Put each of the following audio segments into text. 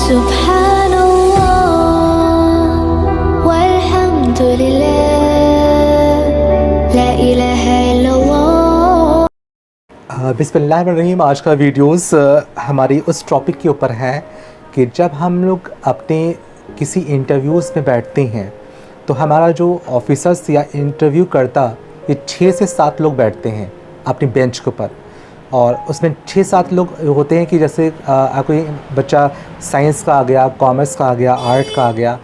सुब्हानल्लाह वल्हम्दुलिल्लाह ला इलाहा इल्लल्लाह। बिस्मिल्लाहिर्रहमानिर्रहीम। आज का वीडियोस हमारी उस टॉपिक के ऊपर है कि जब हम लोग अपने किसी इंटरव्यूज़ में बैठते हैं तो हमारा जो ऑफिसर्स या इंटरव्यू करता ये 6 से 7 लोग बैठते हैं अपनी बेंच के ऊपर, और उसमें 6-7 लोग होते हैं कि जैसे कोई बच्चा साइंस का आ गया, कॉमर्स का आ गया, आर्ट का आ गया,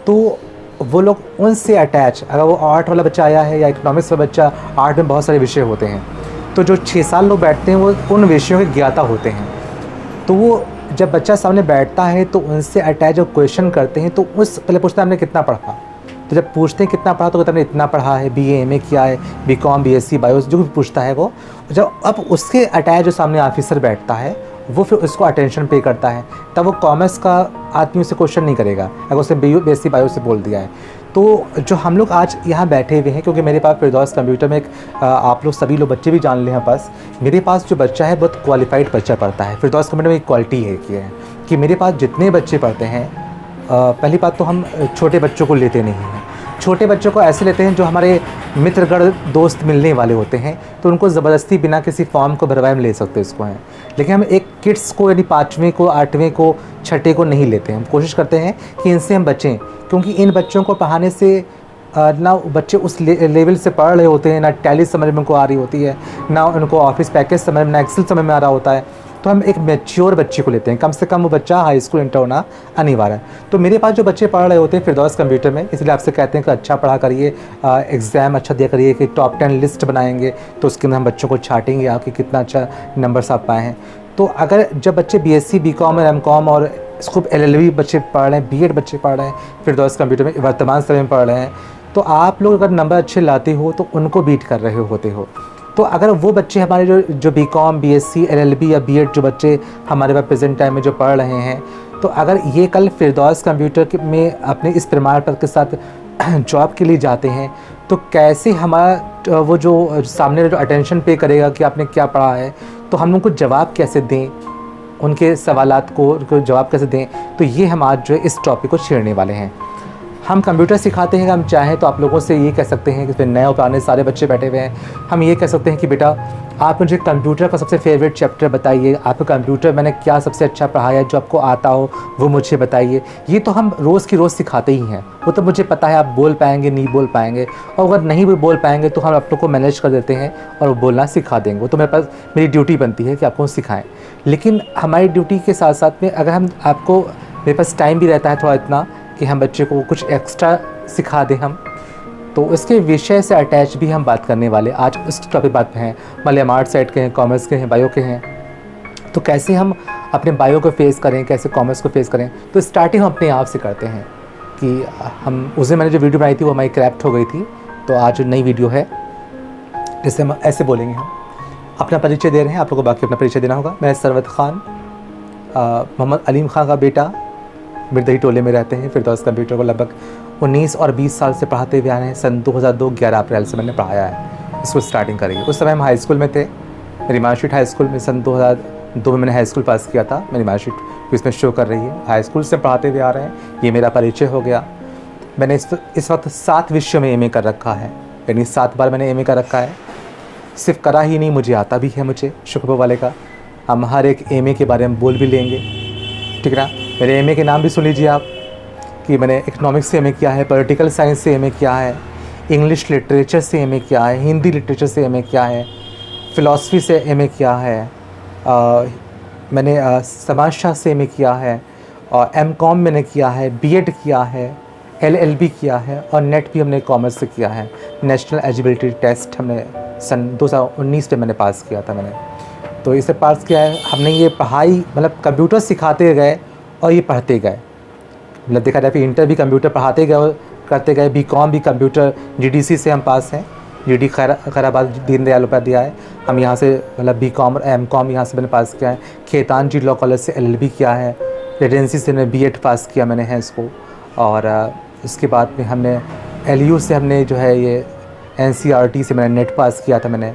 तो वो लोग उनसे अटैच, अगर वो आर्ट वाला बच्चा आया है या इकोनॉमिक्स वाला बच्चा, आर्ट में बहुत सारे विषय होते हैं, तो जो 6-7 लोग बैठते हैं वो उन विषयों के ज्ञाता होते हैं। तो वो जब बच्चा सामने बैठता है तो उनसे अटैच जब क्वेश्चन करते हैं तो उस पहले पूछते हैं हमने कितना पढ़ा, तो जब पूछते हैं कितना पढ़ा तो कहते हैं हमने इतना पढ़ा है, BA MA किया है, BCom BSc बायो, जो भी पूछता है वो, जब अब उसके अटैच जो सामने ऑफिसर बैठता है वो फिर उसको अटेंशन पे करता है, तब वो कॉमर्स का आदमी उसे क्वेश्चन नहीं करेगा अगर उसने BSc बायो से बोल दिया है। तो जो हम लोग आज यहाँ बैठे हुए हैं, क्योंकि मेरे पास फिरदौस कंप्यूटर में एक आप लोग सभी लोग बच्चे भी जान लें, पास मेरे पास जो बच्चा है बहुत क्वालिफाइड बच्चा पढ़ता है। फिरदौस कंप्यूटर में एक क्वालिटी है कि मेरे पास जितने बच्चे पढ़ते हैं, पहली बात तो हम छोटे बच्चों को लेते नहीं हैं। छोटे बच्चों को ऐसे लेते हैं जो हमारे मित्रगण दोस्त मिलने वाले होते हैं, तो उनको ज़बरदस्ती बिना किसी फॉर्म को भरवाए हम ले सकते हैं उसको हैं। लेकिन हम एक किड्स को यानी 5वीं को, 8वीं को, 6ठे को नहीं लेते हैं। हम कोशिश करते हैं कि इनसे हम बचें, क्योंकि इन बच्चों को पढ़ाने से ना बच्चे उस लेवल से पढ़ रहे होते हैं, ना टैली समझ में उनको आ रही होती है, ना उनको ऑफिस पैकेज समझ में, ना एक्सेल समझ में आ रहा होता है। तो हम एक मैच्योर बच्चे को लेते हैं, कम से कम वो बच्चा हाई स्कूल इंटर होना अनिवार्य है। तो मेरे पास जो बच्चे पढ़ रहे होते हैं फिरदौस कंप्यूटर में, इसलिए आपसे कहते हैं कि अच्छा पढ़ा करिए, एग्ज़ाम अच्छा दिया करिए, कि टॉप 10 लिस्ट बनाएंगे तो उसके अंदर हम बच्चों को छाटेंगे आपके कितना अच्छा नंबर्स आप पाए हैं। तो अगर जब बच्चे BSc BCom और MCom और इसको LLB बच्चे पढ़ रहे हैं, BEd बच्चे पढ़ रहे हैं फिरदौस कंप्यूटर में वर्तमान समय में पढ़ रहे हैं, तो आप लोग अगर नंबर अच्छे लाते हो तो उनको बीट कर रहे होते हो। तो अगर वो बच्चे हमारे जो BCom BSc LLB या BEd जो बच्चे हमारे पास प्रेजेंट टाइम में जो पढ़ रहे हैं, तो अगर ये कल फिरदौस कंप्यूटर में अपने इस प्रमाण पत्र के साथ जॉब के लिए जाते हैं, तो कैसे हमारा वो जो सामने जो अटेंशन पे करेगा कि आपने क्या पढ़ा है, तो हम उनको जवाब कैसे दें, उनके सवालात को जवाब कैसे दें। तो ये हम आज जो है इस टॉपिक को छेड़ने वाले हैं। हम कंप्यूटर सिखाते हैं, हम चाहें तो आप लोगों से ये कह सकते हैं कि नए और पुराने सारे बच्चे बैठे हुए हैं, हम ये कह सकते हैं कि बेटा आप मुझे कंप्यूटर का सबसे फेवरेट चैप्टर बताइए, आपको कंप्यूटर मैंने क्या सबसे अच्छा पढ़ाया है, जो आपको आता हो वो मुझे बताइए। ये तो हम रोज़ की रोज़ सिखाते ही हैं, वो तो मुझे पता है आप बोल पाएंगे नहीं बोल पाएंगे, और अगर नहीं भी बोल पाएंगे तो हम आप लोग को मैनेज कर देते हैं और वो बोलना सिखा देंगे। वो तो मेरे पास मेरी ड्यूटी बनती है कि आपको सिखाएँ। लेकिन हमारी ड्यूटी के साथ साथ में अगर हम आपको, मेरे पास टाइम भी रहता है थोड़ा इतना कि हम बच्चे को कुछ एक्स्ट्रा सिखा दें हम, तो उसके विषय से अटैच भी हम बात करने वाले आज उस टॉपिक बात पे हैं। भले हम आर्ट साइड के हैं, कॉमर्स के हैं, बायो के हैं, तो कैसे हम अपने बायो को फेस करें, कैसे कॉमर्स को फेस करें। तो स्टार्टिंग हम अपने आप से करते हैं कि हम उस दिन मैंने जो वीडियो बनाई थी वो हमारी क्रैप्ट हो गई थी, तो आज नई वीडियो है जिससे हम ऐसे बोलेंगे। हम अपना परिचय दे रहे हैं, आप लोगों को बाकी अपना परिचय देना होगा। मैं सरवत ख़ान, मोहम्मद अलीम ख़ान का बेटा, मिर्दही टोले में रहते हैं। फिरदौस कंप्यूटर को लगभग 19 और 20 साल से पढ़ाते हुए आ रहे हैं। सन 2002 11 अप्रैल से मैंने पढ़ाया है, इसको स्टार्टिंग करी। उस समय हम हाई स्कूल में थे, मेरी मार्कशीट हाई स्कूल में सन 2002 में मैंने हाई स्कूल पास किया था, मेरी मार्कशीट इसमें शो कर रही है। हाई स्कूल से पढ़ाते हुए आ रहे हैं, ये मेरा परिचय हो गया। मैंने इस वक्त 7 विषयों में MA कर रखा है, यानी 7 बार मैंने MA कर रखा है। सिर्फ करा ही नहीं, मुझे आता भी है, मुझे शुक्र वाले का। हम हर एक MA के बारे में बोल भी लेंगे, ठीक है ना। मेरे MA के नाम भी सुन लीजिए आप, कि मैंने इकोनॉमिक्स से MA किया है, पॉलिटिकल साइंस से MA किया है, इंग्लिश लिटरेचर से MA किया है, हिंदी लिटरेचर से MA किया है, फ़िलासफ़ी से MA किया है, मैंने समाजशास्त्र से MA किया है, और MCom मैंने किया है, BEd किया है, LLB किया है, और नेट भी हमने कॉमर्स से किया है। नेशनल एलिजिबिलिटी टेस्ट हमने सन 2019 में मैंने पास किया था मैंने, तो इसे पास किया है हमने। ये पढ़ाई मतलब कंप्यूटर सिखाते गए और ये पढ़ते गए, मतलब देखा जाए फिर इंटर भी कंप्यूटर पढ़ाते गए करते गए। BCom भी कंप्यूटर GDC से हम पास हैं, GD खैराबाद दीनदयाल उपाध्याय है, हम यहाँ से मतलब BCom और MCom यहाँ से मैंने पास किया है। खेतान लॉ कॉलेज से LLB किया है, रेजिडेंसी से मैंने BEd पास किया मैंने है इसको, और उसके बाद में हमने LU से हमने जो है ये NCERT से मैंने नेट पास किया था मैंने,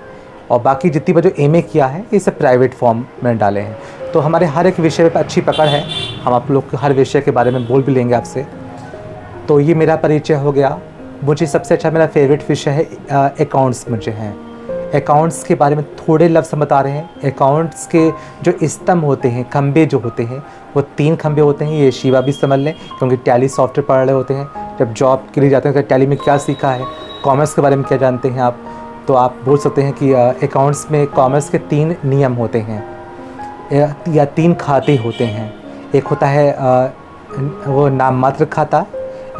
और बाकी जितनी बार जो MA किया है ये सब प्राइवेट फॉर्म में डाले हैं। तो हमारे हर एक विषय पे अच्छी पकड़ है, हम आप लोग को हर विषय के बारे में बोल भी लेंगे आपसे। तो ये मेरा परिचय हो गया। मुझे सबसे अच्छा मेरा फेवरेट विषय है अकाउंट्स मुझे है। अकाउंट्स के बारे में थोड़े लफ्ज़ हम बता रहे हैं। अकाउंट्स के जो स्तंभ होते हैं, खंबे जो होते हैं, वो 3 खंबे होते हैं। ये शिवा भी समझ लें क्योंकि टैली सॉफ्टवेयर पढ़ रहे होते हैं। जब जॉब के लिए जाते हैं तो टैली में क्या सीखा है, कॉमर्स के बारे में क्या जानते हैं आप, तो आप बोल सकते हैं कि अकाउंट्स में कॉमर्स के 3 नियम होते हैं या 3 खाते होते हैं। एक होता है वो नाम मात्र खाता,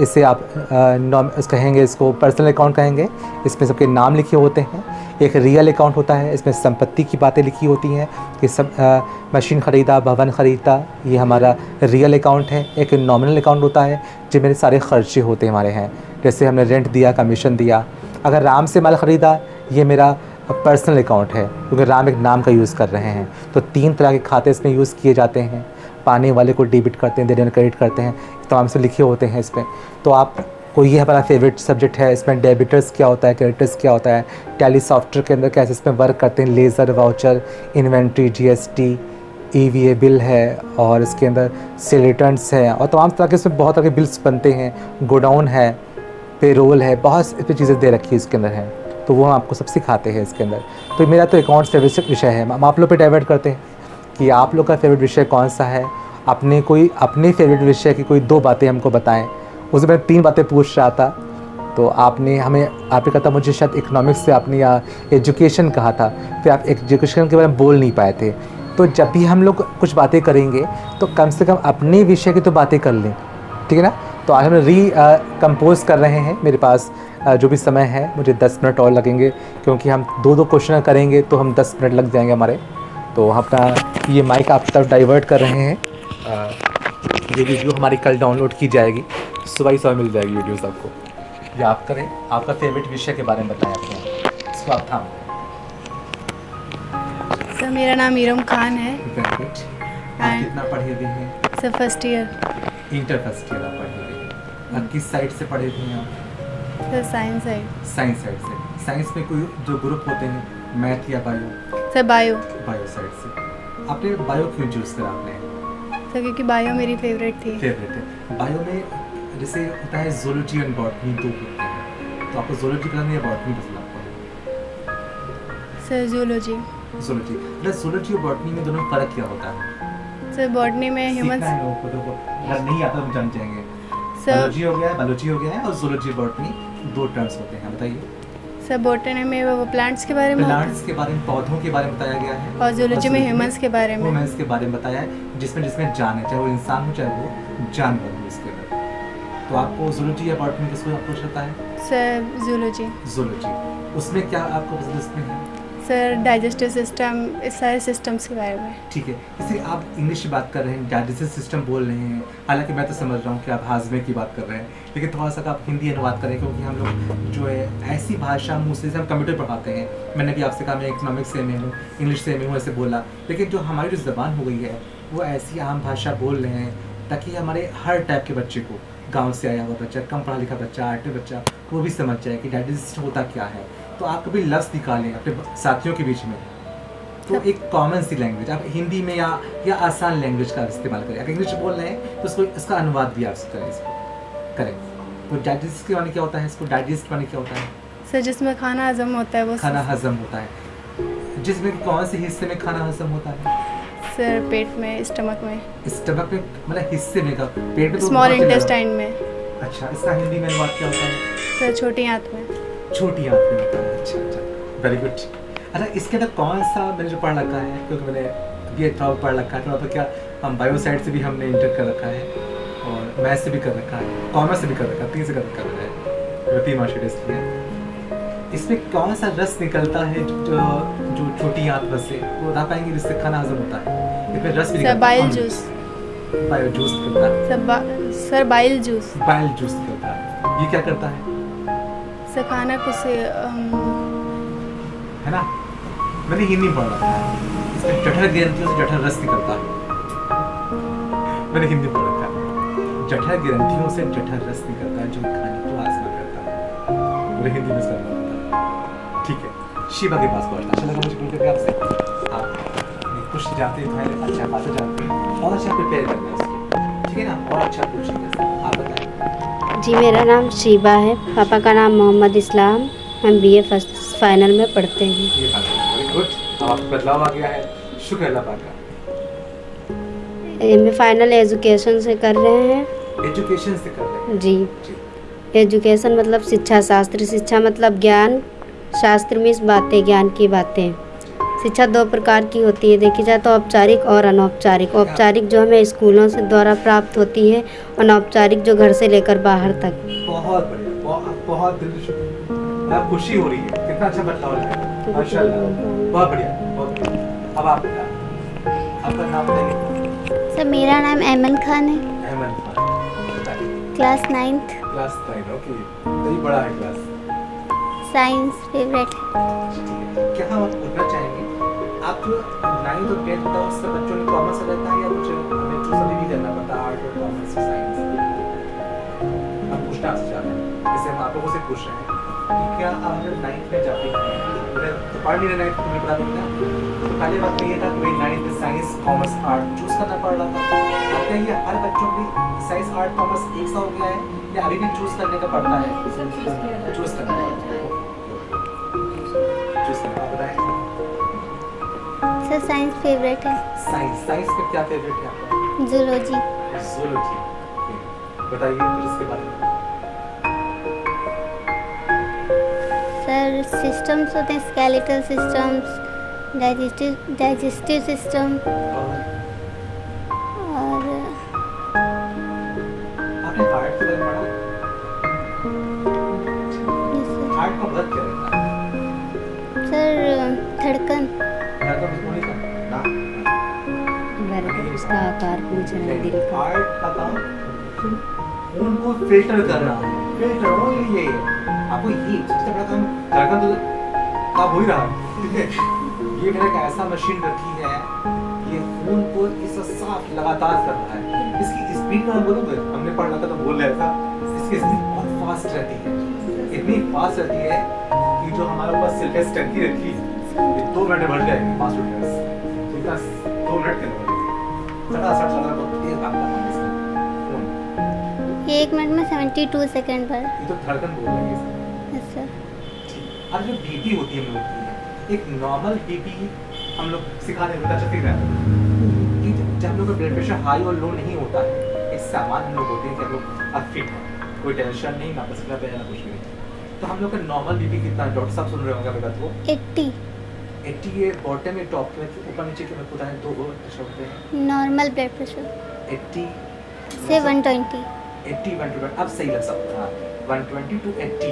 इसे आप कहेंगे, इसको पर्सनल अकाउंट कहेंगे, इसमें सबके नाम लिखे होते हैं। एक रियल अकाउंट होता है, इसमें संपत्ति की बातें लिखी होती हैं कि सब मशीन ख़रीदा, भवन ख़रीदा, ये हमारा रियल अकाउंट है। एक नॉमिनल अकाउंट होता है जिसमें सारे खर्चे होते हैं हमारे हैं, जैसे हमने रेंट दिया, कमीशन दिया। अगर राम से माल ख़रीदा, ये मेरा पर्सनल अकाउंट है क्योंकि राम एक नाम का यूज़ कर रहे हैं। तो 3 तरह के खाते इसमें यूज़ किए जाते हैं। पाने वाले को डेबिट करते हैं, देने वाले क्रेडिट करते हैं, तमाम से लिखे होते हैं इसमें। तो आपको ये हमारा फेवरेट सब्जेक्ट है। इसमें डेबिटर्स क्या होता है, क्रेडिटर्स क्या होता है, टैली सॉफ्टवेयर के अंदर कैसे इसमें वर्क करते हैं, laser, voucher, inventory, GST, EVA bill है, और इसके अंदर सेल रिटर्न्स है, और तमाम तरह के इसमें बहुत तरह के बिल्स बनते हैं। गोडाउन है, पेरोल है, बहुत सी चीज़ें दे रखी है इसके अंदर है। तो वो हम आपको सब सिखाते हैं इसके अंदर। तो मेरा तो अकाउंट्स फेवरेट विषय है। हम आप लोग पे डाइवर्ट करते हैं कि आप लोग का फेवरेट विषय कौन सा है। अपने फेवरेट विषय की कोई 2 बातें हमको बताएं। उसमें मैं 3 बातें पूछ रहा था, तो आपने कहा था मुझे शायद इकोनॉमिक्स से आपने या एजुकेशन कहा था, फिर आप एजुकेशन के बारे में बोल नहीं पाए थे। तो जब भी हम लोग कुछ बातें करेंगे तो कम से कम अपने विषय की तो बातें कर लें, ठीक है ना। तो आज हम कंपोज कर रहे हैं। मेरे पास जो भी समय है, मुझे 10 मिनट और लगेंगे क्योंकि हम 2 क्वेश्चन करेंगे तो हम 10 मिनट लग जाएंगे हमारे। तो हम अपना ये माइक आपकी तरफ डाइवर्ट कर रहे हैं। ये वीडियो हमारी कल डाउनलोड की जाएगी, सुबह ही मिल जाएगी वीडियोस आपको। या आप करें, आपका फेवरेट विषय के बारे में बताएं अपने, इसको आप थाम। सर मेरा नाम इरम खान है। आप कितना पढ़े हुए हैं? Sir first year. Inter first year आप पढ़े हुए हैं। आप किस साइड से पढ़े हुए हैं आप? Sir science side. Science side से। साइंस में कोई जो ग्रुप होते हैं, मैथ या bio? Sir bio. Bio side से। आपने बायो क्यों चूज़ करा आपने? सर क्योंकि बायो मेरी फेवरेट थी। फेवरेट है। बायो में जैसे होता है ज़ूलॉजी और बॉटनी, 2 होते हैं, तो आपको ज़ूलॉजी पसंद है या बॉटनी पसंद आपको? Sir zoology. ज़ूलॉजी मतलब ज़ूलॉजी और बॉटनी में दोनों में फ़र्क क्या होता है? सर बॉटनी में ह्यूमंस। अगर नहीं आता तो हम जान जाएंगे। बायोलॉजी हो गया है, बायोलॉजी हो गया है, और ज़ूलॉजी बॉटनी 2 टर्म्स होते हैं, बताइए। सर बॉटनी में वो प्लांट्स के बारे में, प्लांट्स के बारे में, पौधों के बारे में बताया गया है, और जूलॉजी में ह्यूमंस के बारे में, ह्यूमंस के बारे में बताया है, जिसमें जान है, चाहे वो इंसान हो चाहे वो जानवर हो इसके अंदर। तो आपको ज़ूलॉजी या बॉटनी किसको अप्रोच होता है? Sir zoology. ज़ूलॉजी, उसमें क्या आपको पसंद इसमें है? सर डाइजेस्टिव सिस्टम, इस सारे सिस्टम्स के बारे में। ठीक है, इसे आप इंग्लिश में बात कर रहे हैं, डाइजेस्टिव सिस्टम बोल रहे हैं, हालांकि मैं तो समझ रहा हूँ कि आप हाजमे की बात कर रहे हैं, लेकिन थोड़ा सा आप हिंदी अनुवाद करें, क्योंकि हम लोग जो है ऐसी भाषा मुँह से हम कंप्यूटर पढ़ाते हैं। मैंने भी आपसे कहा मैं इकोनॉमिक्स से में हूँ, इंग्लिश से में हूँ, ऐसे बोला, लेकिन जो हमारी जो ज़बान हो गई है वो ऐसी आम भाषा बोल रहे हैं ताकि हमारे हर टाइप के बच्चे को, गाँव से आया हुआ बच्चा, कम पढ़ा लिखा बच्चा, आर्ट बच्चा, वो भी समझ जाए कि डाइजेस्ट होता क्या है। तो आप कभी लफ्ज़ निकालें अपने साथियों के बीच में, तो एक कॉमन सी लैंग्वेज आप हिंदी में या आसान लैंग्वेज का इस्तेमाल करें। अगर इंग्लिश बोल रहे हैं तो उसको इसका अनुवाद भी आप करें, इसको करें। तो डाइजेस्ट के माने क्या होता है? इसको डाइजेस्ट माने क्या होता है? सर जिसमें खाना हजम होता है वो। खाना हजम होता है। जिसमें कौन से हिस्से में खाना हजम होता है? सर पेट में, स्टमक में। स्टमक में मतलब हिस्से में, का पेट में? स्मॉल इंटेस्टाइन में। अच्छा, इसका हिंदी में अनुवाद क्या होता है? सर छोटी आंत में। छोटी आंत में होता है। अच्छा अच्छा, वेरी गुड। अच्छा, इसके अंदर कौन सा मैंने जो पढ़ रखा है, क्योंकि मैंने ये थोड़ा पढ़ रखा है, थोड़ा तो क्या हम बायो साइड से भी हमने इंटर कर रखा है, और मैथ से भी कर रखा है, कॉमर्स से भी कर रखा है, 3 से कर रखा है, 3 मार्कशीट की है। इसमें कौन सा रस निकलता है जो छोटी आंत में से, वो बता पाएंगे जिससे खाना हजम होता है? इसमें रस भी sir bile juice. Bio juice निकलता है। Sir bile juice. Bile juice निकलता है। ये क्या करता है? सर खाना कुछ है ना, मैंने हिंदी पढ़ रखा है। इसमें जठर ग्रंथियों से जठर रस निकलता है, मैंने हिंदी पढ़ रखा है। जठर ग्रंथियों से जठर रस निकलता है जो खाने को आसमा करता है, मुझे हिंदी में समझ आता है। ठीक है, शिवा के पास पहुंचना अच्छा लगा मुझे, बोल करके आपसे। हाँ, कुछ जानते हैं तो अच्छा बातें जानते हैं और अच्छा प्रिपेयर करना है उसको, ठीक है ना, और अच्छा पूछेंगे। आप बताएं। जी मेरा नाम शीबा है, पापा का नाम मोहम्मद इस्लाम, हम बीए फर्स्ट फाइनल में पढ़ते हैं। ये बात वेरी गुड, अब आपको बदलाव आ गया है, शुक्र अल्लाह पाक का। एमए फाइनल एजुकेशन से कर रहे हैं। एजुकेशन से कर रहे हैं जी, एजुकेशन मतलब शिक्षा शास्त्र, शिक्षा मतलब ज्ञान, शास्त्र मीन्स बातें, ज्ञान की बातें। शिक्षा दो प्रकार की होती है, देखी जाए तो औपचारिक और अनौपचारिक। औपचारिक जो हमें स्कूलों से द्वारा प्राप्त होती है, अनौपचारिक जो घर से लेकर बाहर तक। बहुत बढ़िया, बहुत दिल से अब खुशी हो रही है, कितना अच्छा बदलाव है माशाल्लाह, बहुत बढ़िया बहुत बढ़िया। अब आप आपका नाम बताइए। सर मेरा नाम ऐमन खान है, Ahmed Khan, class 9th, class 9, okay, तो ये बड़ा है क्लास। साइंस फेवरेट है। क्या हम पूछना चाहेंगे, आप जो 9th और 10th होता है उससे बच्चों ने कॉमर्स रहता है या कुछ हमें सभी भी करना पड़ता है, आर्ट और कॉमर्स साइंस? हम पूछना आपसे चाहते हैं, जैसे हम आप लोगों से पूछ रहे हैं कि क्या आप जब 9th में जाते हैं तो पढ़ नहीं रहे 9th में पढ़ा नहीं था, तो पहले वक्त ये था कि भाई 9th में साइंस कॉमर्स आर्ट चूज करना पड़ रहा था। अब क्या ये हर बच्चों के साइंस आर्ट कॉमर्स एक सा हो गया है या अभी भी चूज करने का पड़ता है? चूज करना पड़ता है, चूज करना। आप बताएं। सर साइंस फेवरेट है। साइंस में क्या फेवरेट है आपका? जूलॉजी। ज़ूलॉजी, बताइए कुछ इसके बारे में। सर सिस्टम्स होते हैं, स्केलेटल सिस्टम्स, डाइजेस्टिव सिस्टम, और आपने हार्ट के बारे में पढ़ा? हार्ट का वर्क क्या रहता है? सर धड़कन। धड़कन उसको नहीं करना ना, उसका आकार पूछ रहे हैं, दिल का। हार्ट का काम खून को फिल्टर करना, फिल्टर हो ये आपको ये सबसे बड़ा काम धड़कन तो आप हो ही रहा है, ठीक है। ये मैंने एक ऐसा मशीन रखी है, ये खून को इस साफ लगातार कर रहा है। इसकी स्पीड में हम बोलोगे, हमने पढ़ा था तो बोल रहा था, इसकी स्पीड बहुत फास्ट रहती है, इतनी फास्ट रहती है कि जो हमारे पास सिल्वेस्ट टंकी रखी ये 2 मिनट में भर जाएगी 5 लीटर, ठीक है, 2 मिनट के अंदर सटा बहुत तेज भागता है इसका खून। 1 मिनट में 72 सेकंड पर। ये तो धड़कन बोल रही है यस सर। अब जो बीपी होती है हम लोग की, एक नॉर्मल बीपी हम लोग सिखाने में अच्छा सीख रहे हैं कि जब हम लोग का ब्लड प्रेशर हाई और लो नहीं होता है, एक सामान हम लोग होते हैं कि हम लोग अब फिट हैं, कोई टेंशन नहीं, ना पसीना बह ना कुछ नहीं, तो हम लोग का नॉर्मल बीपी कितना है? डॉक्टर साहब सुन रहे होंगे अगर वो 80 ये बॉटम में टॉप में ऊपर नीचे के में बताएं तो वो होते हैं नॉर्मल ब्लड प्रेशर 80 से 120। 80 120 अब सही लग सकता है, 120 to 80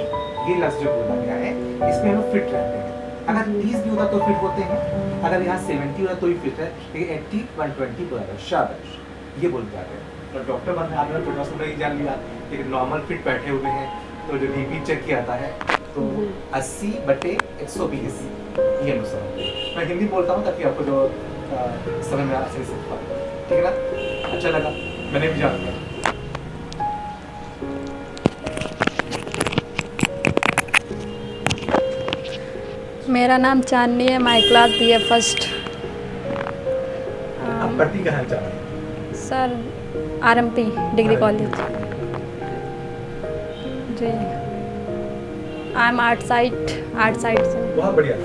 ये लफ्ज जो बोला गया है, इसमें हम लोग फिट रहते हैं। अगर 30 भी होता तो फिट होते हैं, अगर यहाँ 70 होता तो भी फिट है, लेकिन 80 120 बराबर शाबाश ये बोल जाते हैं। तो डॉक्टर बनने आगे फिटनेस में नहीं जान लिया, लेकिन नॉर्मल फिट बैठे हुए हैं, तो जो बीपी चेक किया जाता है तो 80/120 ये हम समझते हैं। मैं हिंदी बोलता हूँ ताकि आपको जो समझ में आसानी से पाए, ठीक है ना? अच्छा लगा, मैंने भी जान लिया। मेरा नाम चांदनी है, माई क्लास बीए फर्स्ट। आप पढ़ती कहाँ हैं Chandni? Sir RMP degree college. जी आई एम आर्ट साइड से। बहुत बढ़िया।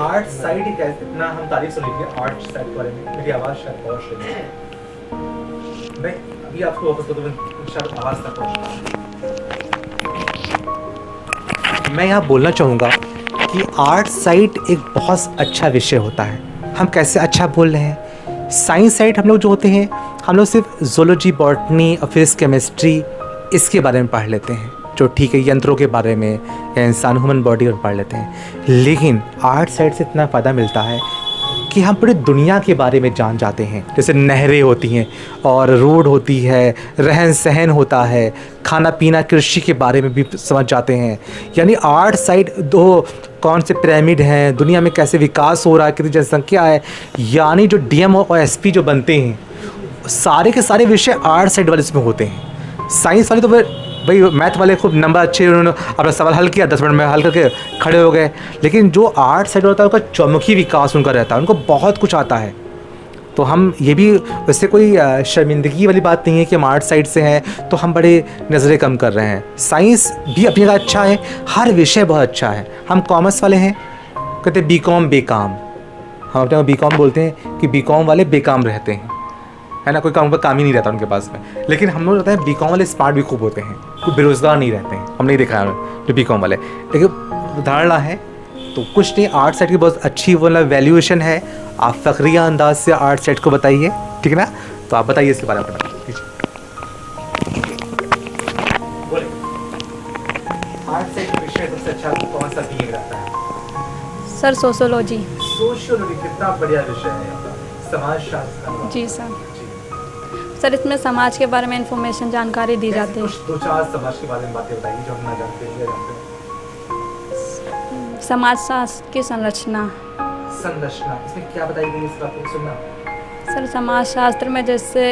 आर्ट साइड एक इतना हम तारीफ सुनी थी आर्ट साइड के बारे में, मेरी आवाज़ शायद बहुत शुरू है। मैं अभी आपको वापस बता दूँ, शायद आवाज़ तक पहुँच। मैं यहाँ बोलना चाहूँगा कि आर्ट साइड एक बहुत अच्छा विषय होता है। हम कैसे अच्छा बोल रहे हैं? साइंस साइड हम लोग जो होते हैं, हम लोग सिर्फ ज़ूलॉजी, बॉटनी और फिजिक्स, केमिस्ट्री इसके बारे में पढ़ लेते हैं, जो ठीक है यंत्रों के बारे में या इंसान ह्यूमन बॉडी में पढ़ लेते हैं। लेकिन आर्ट साइड से इतना फ़ायदा मिलता है कि हम पूरी दुनिया के बारे में जान जाते हैं। जैसे नहरें होती हैं और रोड होती है, रहन सहन होता है, खाना पीना, कृषि के बारे में भी समझ जाते हैं। यानी आर्ट साइड दो कौन से पिरामिड हैं, दुनिया में कैसे विकास हो रहा है, कितनी जनसंख्या है, यानी जो डीएम और एसपी जो बनते हैं सारे के सारे विषय आर्ट साइड वाले इसमें होते हैं। साइंस वाले तो भाई मैथ वाले खूब नंबर अच्छे, उन्होंने अपना सवाल हल किया, 10 मिनट में हल करके खड़े हो गए। लेकिन जो आर्ट साइड होता है उनका चौमुखी विकास उनका रहता है, उनको बहुत कुछ आता है, तो हम ये भी, वैसे कोई शर्मिंदगी वाली बात नहीं है कि हम आर्ट साइड से हैं तो हम बड़े नज़रें कम कर रहे हैं। साइंस भी अपनी जगह अच्छा है, हर विषय बहुत अच्छा है। हम कॉमर्स वाले हैं, कहते हैं बीकॉम बेकाम, हम अपने बीकॉम बोलते हैं कि बीकॉम वाले बेकाम रहते हैं, है ना, कोई काम का काम ही नहीं रहता उनके पास में। लेकिन हम लोग रहते हैं बीकॉम वाले स्मार्ट भी खूब होते हैं, कोई बेरोज़गार नहीं रहते हैं, हमने देखा है जो बीकॉम वाले। लेकिन धारणा है तो कुछ नहीं, आर्ट साइड की बहुत अच्छी मतलब वैल्यूएशन है। आप फ़खरिया अंदाज से आर्ट साइड को बताइए, ठीक है ना, तो आप बताइए इसके बारे में। बोले आर्ट साइड का विषय सबसे अच्छा कौन सा दिया जाता है? Sir sociology. सोशियोलॉजी कितना बढ़िया विषय है, समाज शास्त्र। जी सर। सर इसमें समाज के बारे में इंफॉर्मेशन जानकारी दी जाती है। कुछ दो चार समाज के बारे में बातें बताइए जो हम ना जानते हैं। समाज शास्त्र की संरचना। संरचना, इसमें क्या बताई गई इस बात को सुनना। सर समाज शास्त्र में जैसे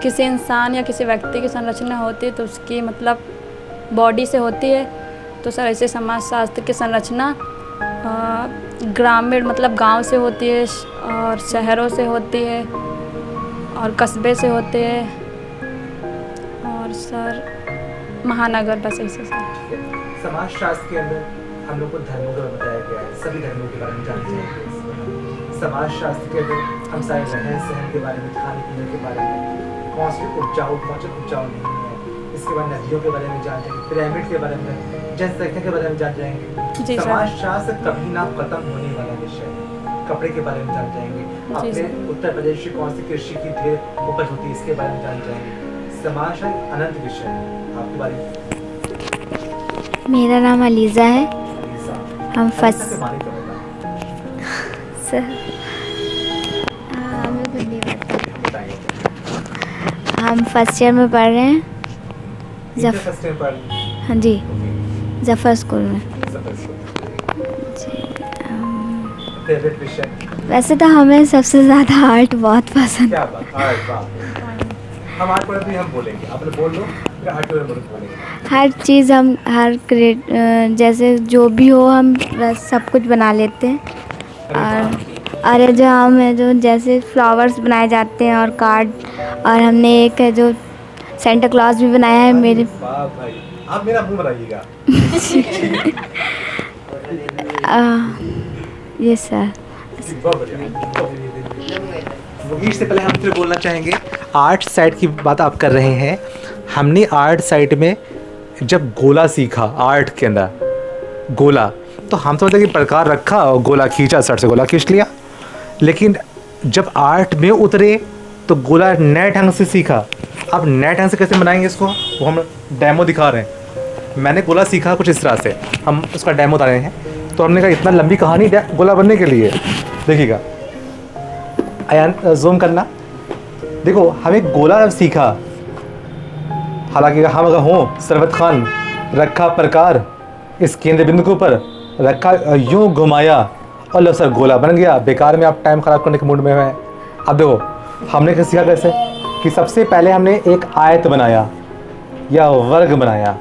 किसी इंसान या किसी व्यक्ति की संरचना होती है तो उसकी मतलब बॉडी से होती है। तो सर ऐसे समाज शास्त्र की संरचना ग्रामीण मतलब गांव से होती है, और शहरों से होती है, और कस्बे से होते हैं, और सर महानगर, बस ऐसे सर। समाज शास्त्र के अंदर हम लोग को धर्मों का बताया गया है, सभी धर्मों के बारे में जानते हैं। समाज शास्त्र के अंदर हम सारे रहन सहन के बारे में, खाने पीने के बारे में, कौन से उपजाऊ कौन से उपजाऊ नहीं है, इसके बाद नदियों के बारे में जान जाएंगे, पिरामिड के बारे में, जनसंख्या के बारे में जान जाएंगे। समाज शास्त्र कभी ना खत्म होने वाला विषय है। कपड़े के बारे में जान जाएंगे, अपने उत्तर प्रदेश में कौन सी कृषि की ढेर उपज होती है इसके बारे में जान जाएंगे। समाज शास्त्र अनंत विषय है। आपके बारे में? मेरा नाम अलीज़ा है। हम फर्स्ट सर हमें कुछ नहीं पता। हम फर्स्ट ईयर में पढ़ रहे हैं। हाँ जी, जफर स्कूल में। फेवरेट विषय? वैसे तो हमें सबसे ज़्यादा आर्ट बहुत पसंद। क्या बात, आर्ट, हम आर्ट पढ़ते हैं, हम बोलेंगे, आप लोग बोल लो, फिर आर्ट के बारे में बोलेंगे। हर चीज़ हम हर जैसे जो भी हो हम सब कुछ बना लेते हैं। और जो हम है जो जैसे फ्लावर्स बनाए जाते हैं और कार्ड, और हमने एक है जो सेंटा क्लॉज भी बनाया है। मेरे भाई आप मेरा मुंह बनाइएगा। ये सर मुकेश से पहले हम फिर बोलना चाहेंगे, आर्ट साइड की बात आप कर रहे हैं। हमने आर्ट साइड में जब गोला सीखा, आर्ट के अंदर गोला, तो हम समझते कि प्रकार रखा और गोला खींचा, सर से गोला खींच लिया। लेकिन जब आर्ट में उतरे तो गोला नए ढंग से सीखा। अब नए ढंग से कैसे बनाएंगे इसको, वो हम डेमो दिखा रहे हैं। मैंने गोला सीखा कुछ इस तरह से, हम उसका डेमो बता रहे हैं। तो हमने कहा इतना लंबी कहानी गोला बनने के लिए, देखिएगा अयान जूम करना। देखो हमें गोला जब सीखा, हालांकि हम अगर हों सरवत खान, रखा प्रकार इस केंद्र बिंदु के ऊपर रखा, यूँ घुमाया और लो सर गोला बन गया। बेकार में आप टाइम ख़राब करने के मूड में हैं। अब देखो हमने क्या सीखा, कैसे कि सबसे पहले हमने एक आयत बनाया या वर्ग बनाया।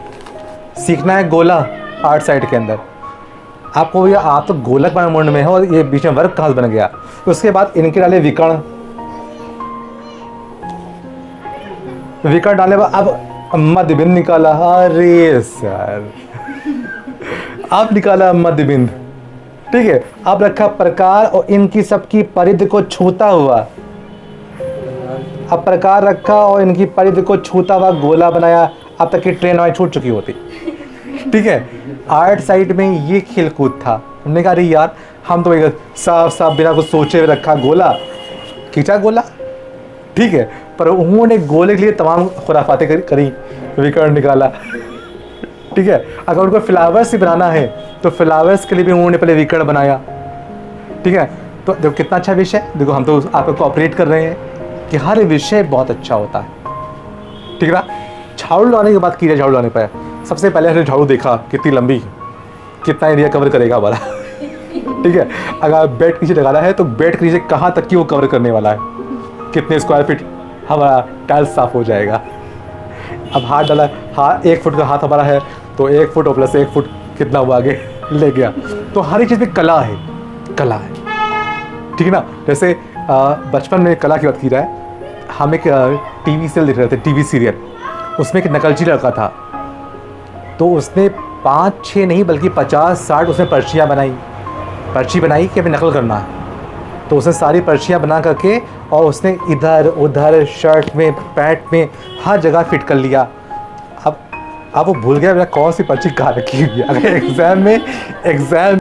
सीखना है गोला आर्ट साइड के अंदर। आपको भैया आप तो गोलक बनाने मूड में हो और ये बीच में वर्ग कहाँ से बन गया। उसके बाद इनके डाले विकर्ण, विकर्ण डालने बाद अब मध्य बिंदु निकाला। अरे सर आप निकाला मध्य बिंदु, ठीक है। अब रखा प्रकार और इनकी सबकी परिधि को छूता हुआ, अब प्रकार रखा और इनकी परिधि को छूता हुआ गोला बनाया। अब तक की ट्रेन हमारी छूट चुकी होती, ठीक है। आर्ट साइड में ये खेल कूद था। हमने कहा अरे यार हम तो साफ साफ बिना कुछ सोचे हुए रखा गोला, खींचा गोला, ठीक है। पर उन्होंने गोले के लिए तमाम खुराफातें करी, विकर्ण निकाला, ठीक है। अगर उनको फ्लावर्स ही बनाना है तो फ्लावर्स के लिए भी उन्होंने पहले विकर्ण बनाया, ठीक है। तो देखो कितना अच्छा विषय, देखो हम तो आपको कोऑपरेट कर रहे हैं कि हर विषय बहुत अच्छा होता है, ठीक है ना। झाड़ू लाने की बात की जाए, झाड़ू लाने पर सबसे पहले हमने झाड़ू देखा कितनी लंबी, कितना एरिया कवर करेगा हमारा, ठीक है। अगर बेड के नीचे लगाना है तो बेड के नीचे कहाँ तक की वो कवर करने वाला है, कितने स्क्वायर फीट हमारा टाइल्स साफ हो जाएगा। अब हाथ डाला, हाथ 1 फुट का हाथ हमारा है तो 1 फुट और प्लस 1 फुट कितना हुआ आगे ले गया। तो हर एक चीज़ में कला है, कला है, ठीक है ना। जैसे बचपन में कला की बात की जाए, हम एक टीवी सीरियल देख रहे थे, टीवी सीरियल, उसमें एक नकलची लड़का था। तो उसने 5-6 नहीं बल्कि 50-60 उसने पर्ची बनाई कि हमें नकल करना है। तो उसने सारी पर्चियाँ बना करके और उसने इधर उधर शर्ट में, पैंट में, हर जगह फिट कर लिया। अब वो भूल गया मेरा कौन सी पर्ची कहाँ रखी हुई है। अगर एग्ज़ाम